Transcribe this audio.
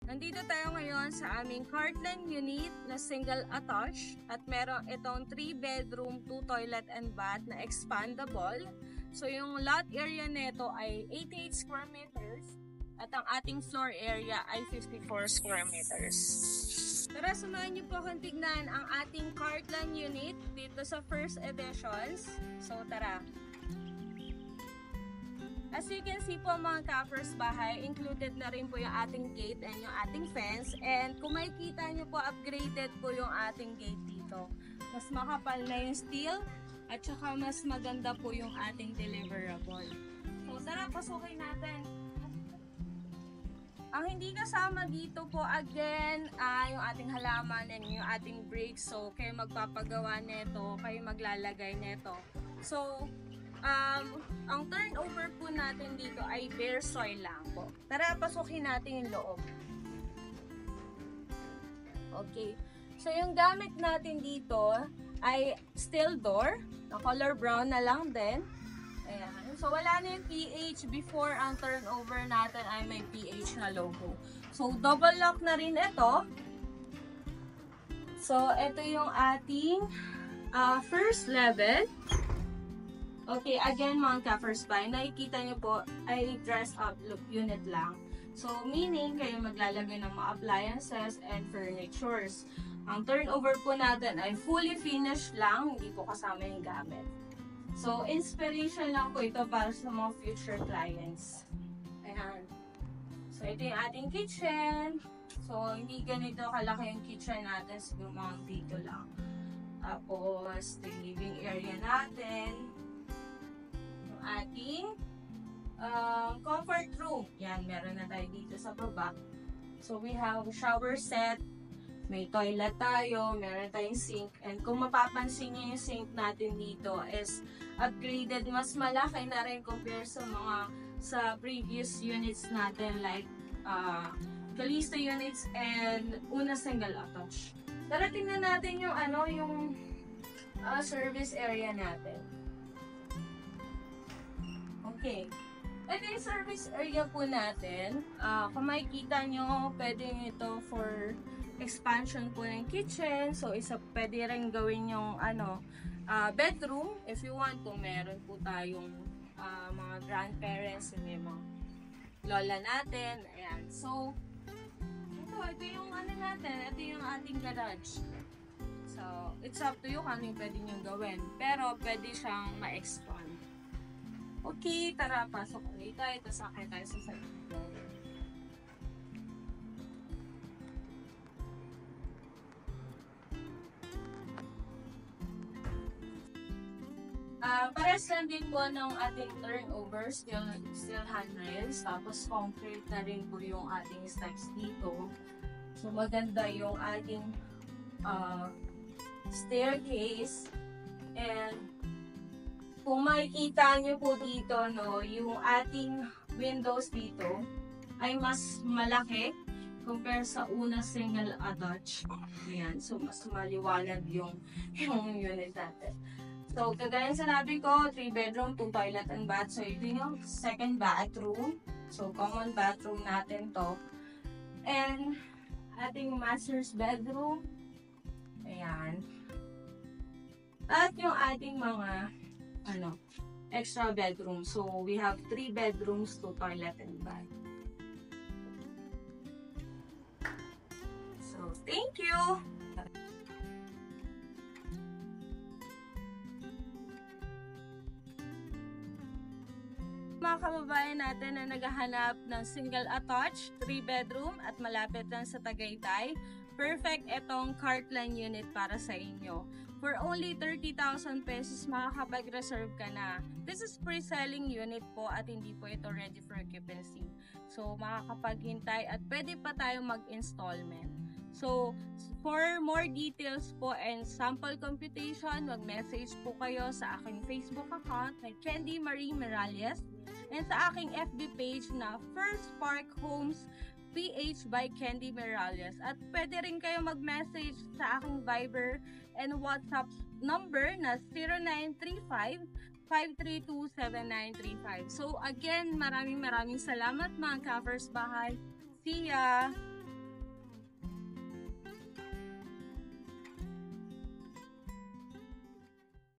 Nandito tayo ngayon sa aming Heartland unit na single attached at meron itong 3 bedroom, 2 toilet and bath na expandable. So yung lot area nito ay 88 square meters at ang ating floor area ay 54 square meters. Tara, samahan niyo po akong tignan ang ating Heartland unit dito sa first editions. So tara! As you can see po mga ka-first bahay, included na rin po yung ating gate and yung ating fence. And kung makikita nyo po, upgraded po yung ating gate dito. Mas makapal na yung steel at saka mas maganda po yung ating deliverable. So tara, pasukin natin. Ang hindi kasama dito po again yung ating halaman and yung ating bricks. So kayo magpapagawa nito, kayo maglalagay nito. So ang turnover po natin dito ay bare soil lang po. Tara, pasukin natin yung loob. Okay. So, yung gamit natin dito ay steel door. Na color brown na lang din. Ayan. So, wala na yung PH before ang turnover natin ay may PH na logo. So, double lock na rin ito. So, ito yung ating first level. Okay, again mga ka-first buy, nakikita nyo po ay dress up look unit lang. So, meaning kayo maglalagay ng mga appliances and furnitures. Ang turnover po natin ay fully finished lang, hindi po kasama yung gamit. So, inspiration lang po ito para sa mga future clients. Ayan. So, ito yung ating kitchen. So, hindi ganito kalaki yung kitchen natin, siguro mga dito lang. Tapos, the living area natin. Ating comfort room. Yan, meron na tayo dito sa baba. So, we have shower set. May toilet tayo. Meron tayong sink. And kung mapapansin nyo yung sink natin dito is upgraded. Mas malaki na rin compare sa previous units natin like Calista units and una single attached. Darating na natin yung service area natin. Okay. Ito yung service area po natin. Kung makikita nyo, pwede ito for expansion po ng kitchen. So, pwede rin gawin yung bedroom. If you want, kung meron po tayong mga grandparents, yung mga lola natin. Ayan. So, ito yung natin. Ito yung ating garage. So, it's up to you kung ano yung pwede nyo gawin. Pero, pwede siyang ma-expand. Okay, tara, pasok ulit tayo. Tapos sakay tayo sa second floor. Pares lang din po ng ating turnover, still handrails. Tapos concrete na rin po yung ating steps dito. So maganda yung ating staircase. And kung makikita nyo po dito, yung ating windows dito ay mas malaki compare sa una single attached. Ayan, so mas maliwanag yung unit natin. So, kagaya sinabi ko, 3 bedroom, 2 toilet and bath. So, ito yung second bathroom. So, common bathroom natin to. And, ating master's bedroom. Ayan. At yung ating mga extra bedroom. So, we have 3 bedrooms, 2 toilet and bath. So, thank you! Mga kababayan natin na naghahanap ng single attached, 3 bedroom at malapit lang sa Tagaytay, perfect itong Heartland unit para sa inyo. For only 30,000 pesos, makakapag-reserve ka na. This is pre-selling unit po at hindi po ito ready for occupancy. So, makakapaghintay at pwede pa tayo mag-installment. So, for more details po and sample computation, mag-message po kayo sa aking Facebook account na Candy Marie Miralles and sa aking FB page na First Park Homes PH by Candy Miralles. At pwede rin kayo mag-message sa aking Viber and WhatsApp number na 0935-532-7935. So again, maraming salamat mga ka-first bahay. See ya!